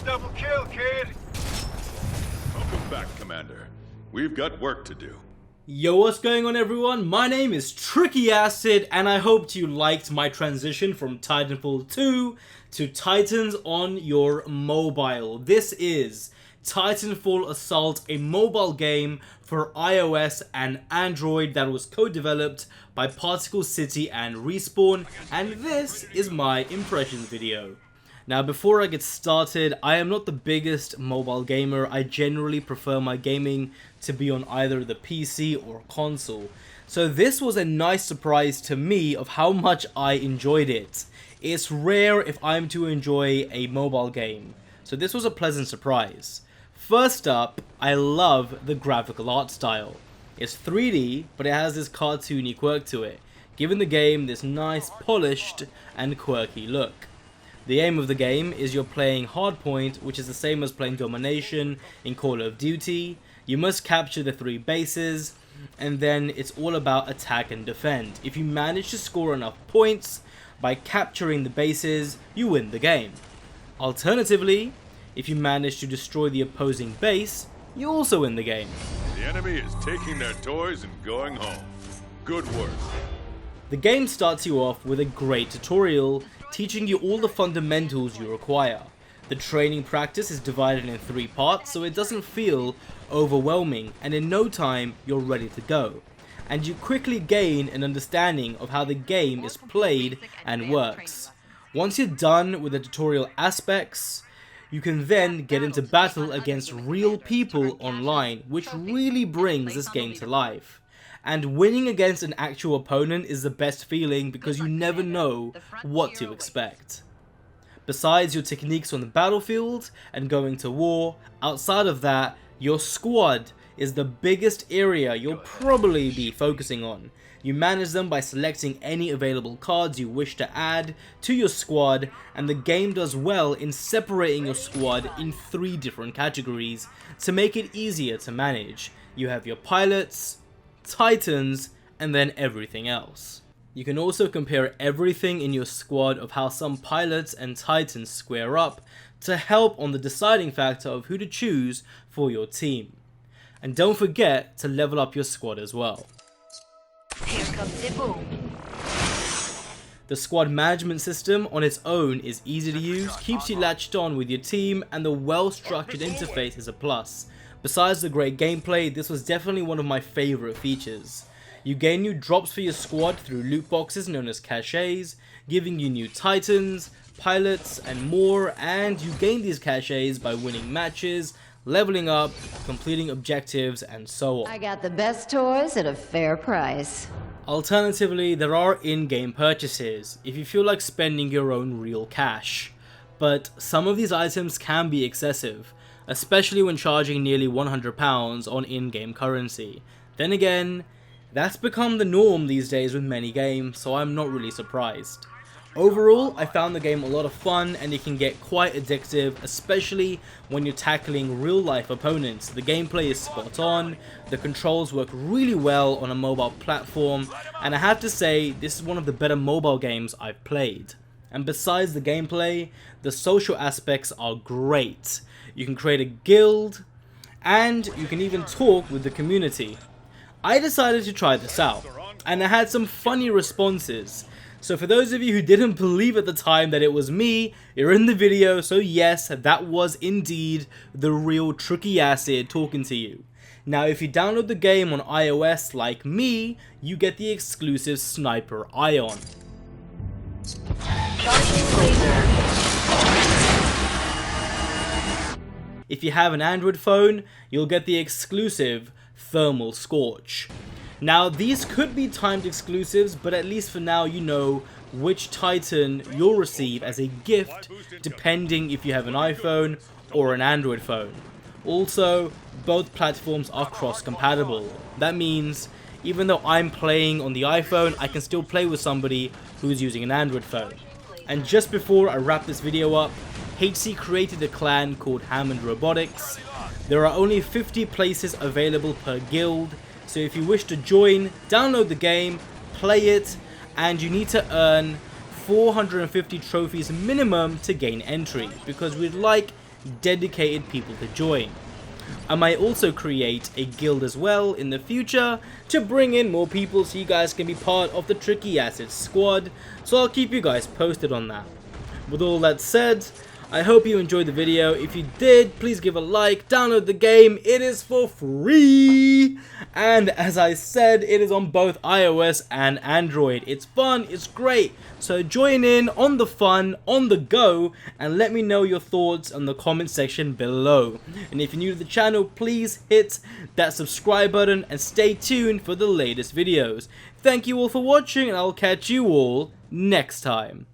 double kill, kid. Welcome back, Commander. We've got work to do. Yo, what's going on everyone? My name is Tricky Acid and I hoped you liked my transition from Titanfall 2 to Titans on your mobile. This is Titanfall Assault, a mobile game for iOS and Android that was co-developed by Particle City and Respawn, and this is my impressions video. Now before I get started, I am not the biggest mobile gamer. I generally prefer my gaming to be on either the PC or console. So this was a nice surprise to me of how much I enjoyed it. It's rare if I'm to enjoy a mobile game, so this was a pleasant surprise. First up, I love the graphical art style. It's 3D, but it has this cartoony quirk to it, giving the game this nice polished and quirky look. The aim of the game is you're playing Hardpoint, which is the same as playing Domination in Call of Duty. You must capture the 3 bases, and then it's all about attack and defend. If you manage to score enough points by capturing the bases, you win the game. Alternatively, if you manage to destroy the opposing base, you also win the game. The enemy is taking their toys and going home. Good work. The game starts you off with a great tutorial, teaching you all the fundamentals you require. The training practice is divided in 3 parts, so it doesn't feel overwhelming, and in no time you're ready to go. And you quickly gain an understanding of how the game is played and works. Once you're done with the tutorial aspects, you can then get into battle against real people online, which really brings this game to life. And winning against an actual opponent is the best feeling because you never know what to expect. Besides your techniques on the battlefield and going to war, outside of that, your squad is the biggest area you'll probably be focusing on. You manage them by selecting any available cards you wish to add to your squad, and the game does well in separating your squad in 3 different categories to make it easier to manage. You have your pilots, Titans, and then everything else. You can also compare everything in your squad of how some pilots and Titans square up to help on the deciding factor of who to choose for your team. And don't forget to level up your squad as well. Here comes the boom. The squad management system on its own is easy to use, keeps you latched on with your team, and the well-structured interface is a plus. Besides the great gameplay, this was definitely one of my favorite features. You gain new drops for your squad through loot boxes known as caches, giving you new titans, pilots, and more, and you gain these caches by winning matches, leveling up, completing objectives, and so on. I got the best toys at a fair price. Alternatively, there are in-game purchases if you feel like spending your own real cash. But some of these items can be excessive, especially when charging nearly £100 on in-game currency. Then again, that's become the norm these days with many games, so I'm not really surprised. Overall, I found the game a lot of fun, and it can get quite addictive, especially when you're tackling real-life opponents. The gameplay is spot on, the controls work really well on a mobile platform, and I have to say, this is one of the better mobile games I've played. And besides the gameplay, the social aspects are great. You can create a guild, and you can even talk with the community. I decided to try this out, and I had some funny responses. So for those of you who didn't believe at the time that it was me, you're in the video, so yes, that was indeed the real Tricky Acid talking to you. Now if you download the game on iOS like me, you get the exclusive Sniper Ion. If you have an Android phone, you'll get the exclusive Thermal Scorch. Now these could be timed exclusives, but at least for now you know which Titan you'll receive as a gift depending if you have an iPhone or an Android phone. Also, both platforms are cross-compatible. That means even though I'm playing on the iPhone, I can still play with somebody who's using an Android phone. And just before I wrap this video up, HC created a clan called Hammondrobotics. There are only 50 places available per guild, so if you wish to join, download the game, play it, and you need to earn 450 trophies minimum to gain entry, because we'd like dedicated people to join. I might also create a guild as well in the future to bring in more people so you guys can be part of the Tricky Acid squad, so I'll keep you guys posted on that. With all that said, I hope you enjoyed the video. If you did, please give a like, download the game, it is for free, and as I said, it is on both iOS and Android. It's fun, it's great, so join in on the fun, on the go, and let me know your thoughts in the comment section below. And if you're new to the channel, please hit that subscribe button and stay tuned for the latest videos. Thank you all for watching, and I'll catch you all next time.